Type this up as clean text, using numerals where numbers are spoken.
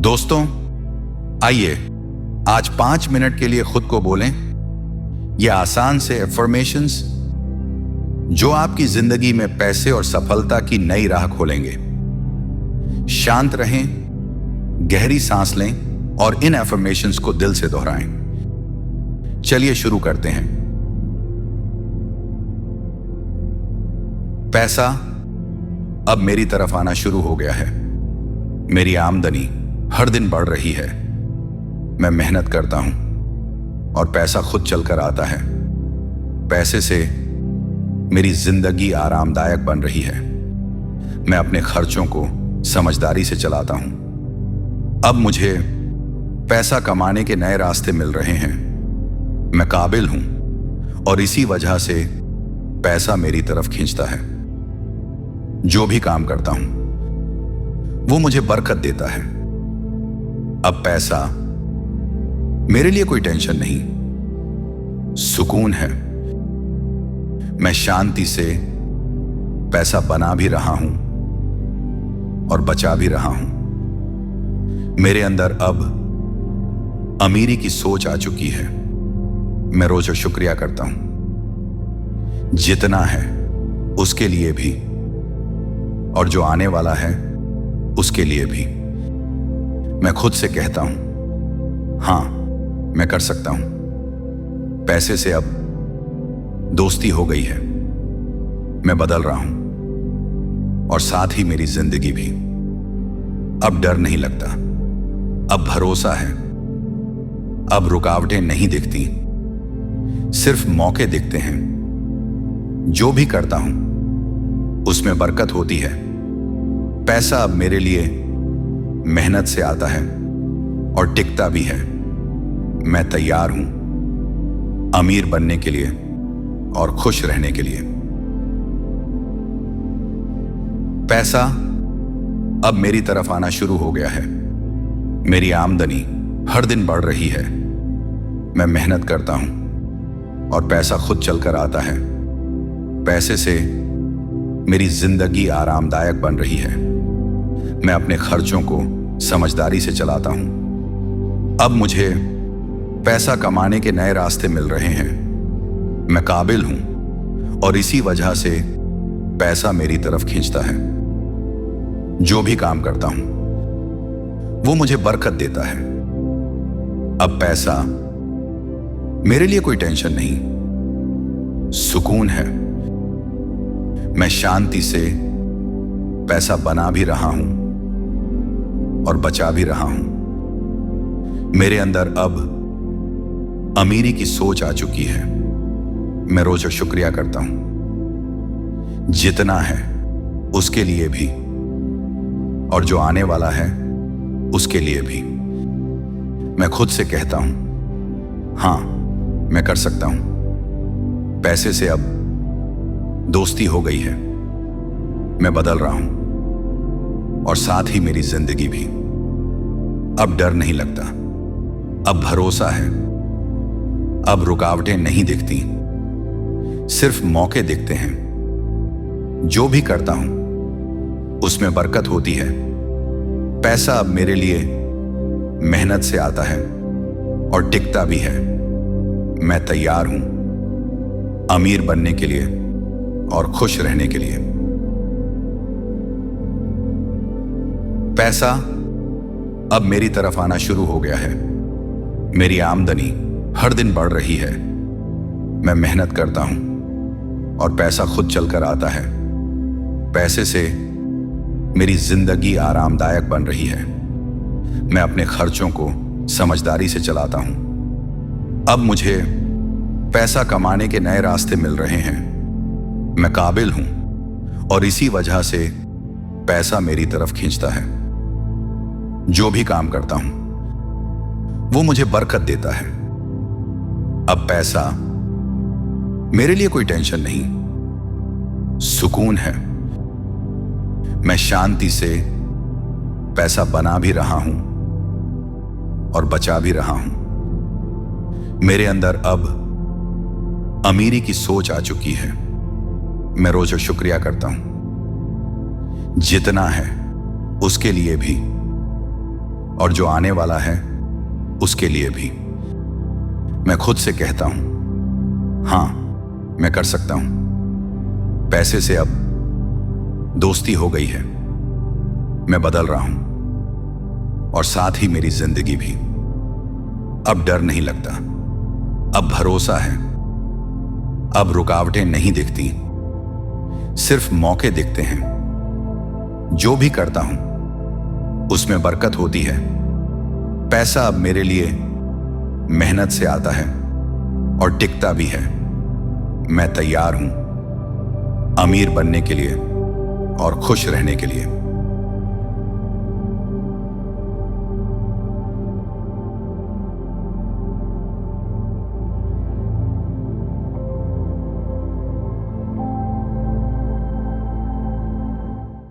दोस्तों, आइए आज 5 मिनट के लिए खुद को बोलें ये आसान से एफर्मेशंस जो आपकी जिंदगी में पैसे और सफलता की नई राह खोलेंगे। शांत रहें, गहरी सांस लें और इन एफर्मेशंस को दिल से दोहराएं। चलिए शुरू करते हैं। पैसा अब मेरी तरफ आना शुरू हो गया है। मेरी आमदनी हर दिन बढ़ रही है। मैं मेहनत करता हूं और पैसा खुद चलकर आता है। पैसे से मेरी जिंदगी आरामदायक बन रही है। मैं अपने खर्चों को समझदारी से चलाता हूं। अब मुझे पैसा कमाने के नए रास्ते मिल रहे हैं। मैं काबिल हूं और इसी वजह से पैसा मेरी तरफ खींचता है। जो भी काम करता हूं वो मुझे बरकत देता है। अब पैसा मेरे लिए कोई टेंशन नहीं, सुकून है। मैं शांति से पैसा बना भी रहा हूं और बचा भी रहा हूं। मेरे अंदर अब अमीरी की सोच आ चुकी है। मैं रोज शुक्रिया करता हूं। जितना है उसके लिए भी और जो आने वाला है उसके लिए भी। मैं खुद से कहता हूं, हां, मैं कर सकता हूं। पैसे से अब दोस्ती हो गई है। मैं बदल रहा हूं और साथ ही मेरी जिंदगी भी। अब डर नहीं लगता, अब भरोसा है। अब रुकावटें नहीं दिखती, सिर्फ मौके दिखते हैं। जो भी करता हूं उसमें बरकत होती है। पैसा अब मेरे लिए मेहनत से आता है और टिकता भी है। मैं तैयार हूं अमीर बनने के लिए और खुश रहने के लिए। पैसा अब मेरी तरफ आना शुरू हो गया है। मेरी आमदनी हर दिन बढ़ रही है। मैं मेहनत करता हूं और पैसा खुद चलकर आता है। पैसे से मेरी जिंदगी आरामदायक बन रही है। मैं अपने खर्चों को समझदारी से चलाता हूं। अब मुझे पैसा कमाने के नए रास्ते मिल रहे हैं। मैं काबिल हूं और इसी वजह से पैसा मेरी तरफ खींचता है। जो भी काम करता हूं वो मुझे बरकत देता है। अब पैसा मेरे लिए कोई टेंशन नहीं, सुकून है। मैं शांति से पैसा बना भी रहा हूं और बचा भी रहा हूं। मेरे अंदर अब अमीरी की सोच आ चुकी है। मैं रोज शुक्रिया करता हूं। जितना है उसके लिए भी और जो आने वाला है उसके लिए भी। मैं खुद से कहता हूं, हां, मैं कर सकता हूं। पैसे से अब दोस्ती हो गई है। मैं बदल रहा हूं और साथ ही मेरी जिंदगी भी। अब डर नहीं लगता, अब भरोसा है। अब रुकावटें नहीं दिखती, सिर्फ मौके दिखते हैं। जो भी करता हूं उसमें बरकत होती है। पैसा अब मेरे लिए मेहनत से आता है और टिकता भी है। मैं तैयार हूं अमीर बनने के लिए और खुश रहने के लिए। पैसा अब मेरी तरफ आना शुरू हो गया है। मेरी आमदनी हर दिन बढ़ रही है। मैं मेहनत करता हूं और पैसा खुद चलकर आता है। पैसे से मेरी जिंदगी आरामदायक बन रही है। मैं अपने खर्चों को समझदारी से चलाता हूं। अब मुझे पैसा कमाने के नए रास्ते मिल रहे हैं। मैं काबिल हूं और इसी वजह से पैसा मेरी तरफ खींचता है। जो भी काम करता हूं वो मुझे बरकत देता है। अब पैसा मेरे लिए कोई टेंशन नहीं, सुकून है। मैं शांति से पैसा बना भी रहा हूं और बचा भी रहा हूं। मेरे अंदर अब अमीरी की सोच आ चुकी है। मैं रोज शुक्रिया करता हूं। जितना है उसके लिए भी और जो आने वाला है उसके लिए भी। मैं खुद से कहता हूं, हां, मैं कर सकता हूं। पैसे से अब दोस्ती हो गई है। मैं बदल रहा हूं और साथ ही मेरी जिंदगी भी। अब डर नहीं लगता, अब भरोसा है। अब रुकावटें नहीं दिखती, सिर्फ मौके दिखते हैं। जो भी करता हूं उसमें बरकत होती है। पैसा अब मेरे लिए मेहनत से आता है और टिकता भी है। मैं तैयार हूं अमीर बनने के लिए और खुश रहने के लिए।